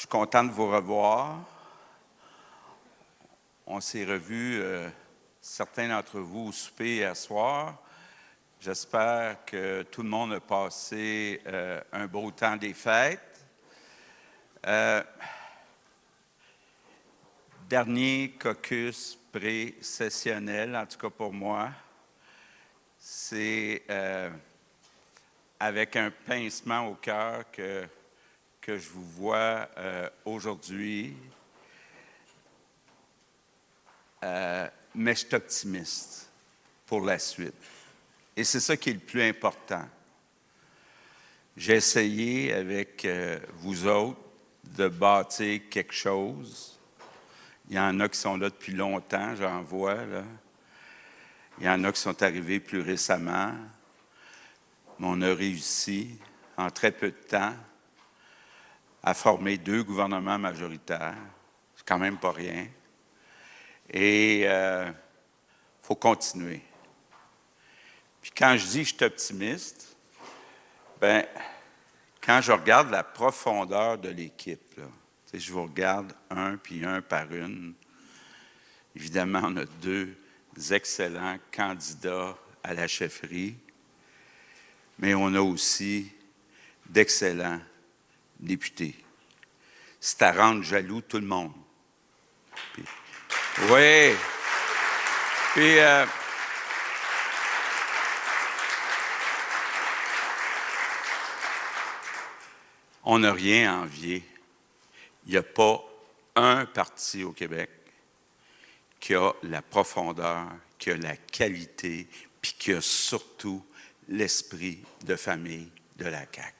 suis content de vous revoir. On s'est revus, certains d'entre vous, au souper hier soir. J'espère que tout le monde a passé un beau temps des fêtes. Dernier caucus pré-sessionnel, en tout cas pour moi, c'est avec un pincement au cœur que je vous vois aujourd'hui. Mais je suis optimiste pour la suite. Et c'est ça qui est le plus important. J'ai essayé avec vous autres de bâtir quelque chose. Il y en a qui sont là depuis longtemps, j'en vois, là. Il y en a qui sont arrivés plus récemment. Mais on a réussi, en très peu de temps, à former 2 gouvernements majoritaires. C'est quand même pas rien. Et il faut continuer. Puis quand je dis que je suis optimiste, bien, quand je regarde la profondeur de l'équipe, là, je vous regarde un par une. Évidemment, on a 2 excellents candidats à la chefferie, mais on a aussi d'excellents députés. C'est à rendre jaloux tout le monde. Puis, oui. Puis, on n'a rien à envier. Il n'y a pas un parti au Québec qui a la profondeur, qui a la qualité, puis qui a surtout l'esprit de famille de la CAQ.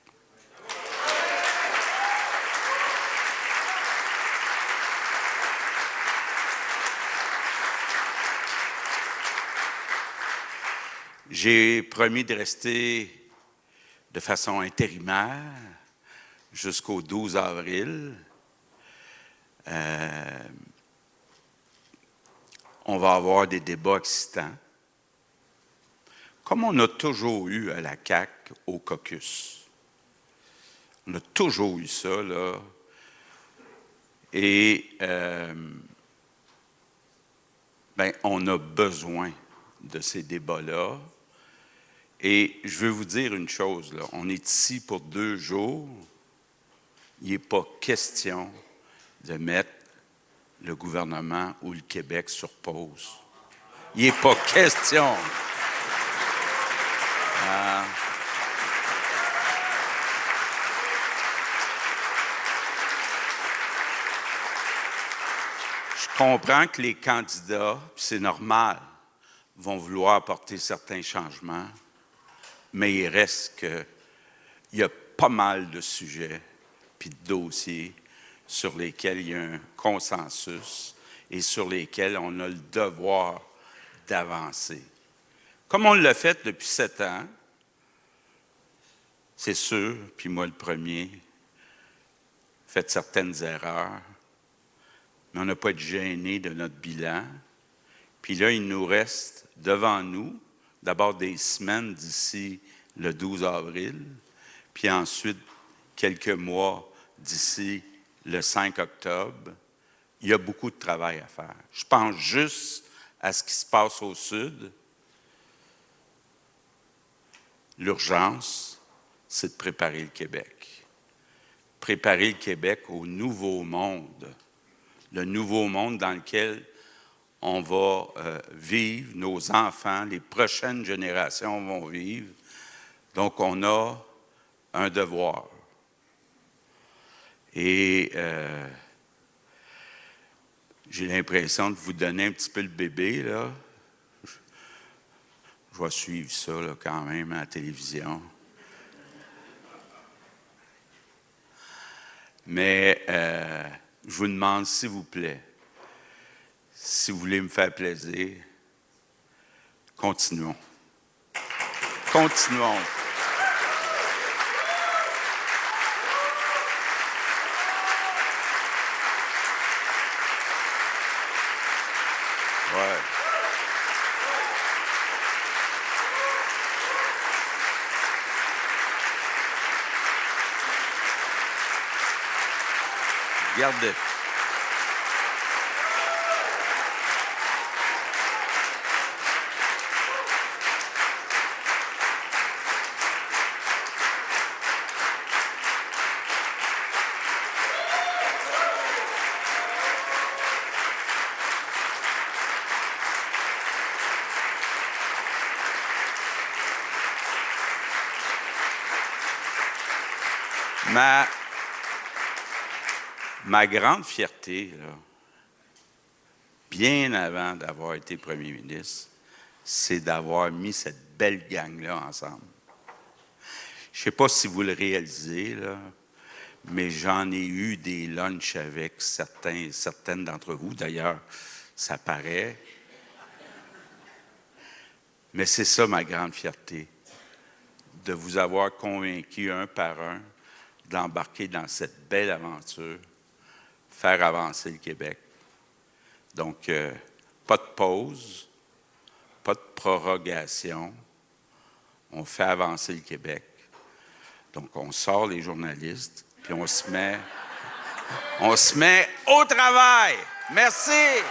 J'ai promis de rester de façon intérimaire jusqu'au 12 avril. On va avoir des débats excitants, comme on a toujours eu à la CAQ au caucus. On a toujours eu ça, là. Et on a besoin de ces débats-là. Et je veux vous dire une chose, là. On est ici pour 2 jours. Il n'est pas question de mettre le gouvernement ou le Québec sur pause. Il n'est pas question. Je comprends que les candidats, puis c'est normal, vont vouloir apporter certains changements, mais il reste qu'il y a pas mal de sujets puis de dossiers sur lesquels il y a un consensus et sur lesquels on a le devoir d'avancer. Comme on l'a fait depuis 7 ans, c'est sûr, puis moi le premier, fait certaines erreurs, mais on n'a pas été gêné de notre bilan. Puis là, il nous reste devant nous, d'abord des semaines d'ici le 12 avril, puis ensuite quelques mois d'ici le 5 octobre. Il y a beaucoup de travail à faire. Je pense juste à ce qui se passe au Sud. L'urgence, c'est de préparer le Québec. Préparer le Québec au nouveau monde. Le nouveau monde dans lequel on va vivre, nos enfants, les prochaines générations vont vivre. Donc, on a un devoir. Et j'ai l'impression de vous donner un petit peu le bébé, là. Je vais suivre ça, là, quand même, à la télévision. Mais je vous demande, s'il vous plaît, si vous voulez me faire plaisir, continuons. Continuons. Ouais. Regardez. Ma grande fierté, là, bien avant d'avoir été premier ministre, c'est d'avoir mis cette belle gang-là ensemble. Je ne sais pas si vous le réalisez, là, mais j'en ai eu des lunchs avec certaines d'entre vous. D'ailleurs, ça paraît. Mais c'est ça ma grande fierté, de vous avoir convaincu un par un d'embarquer dans cette belle aventure, faire avancer le Québec. Donc, pas de pause, pas de prorogation. On fait avancer le Québec. Donc, on sort les journalistes, puis on se met au travail. Merci!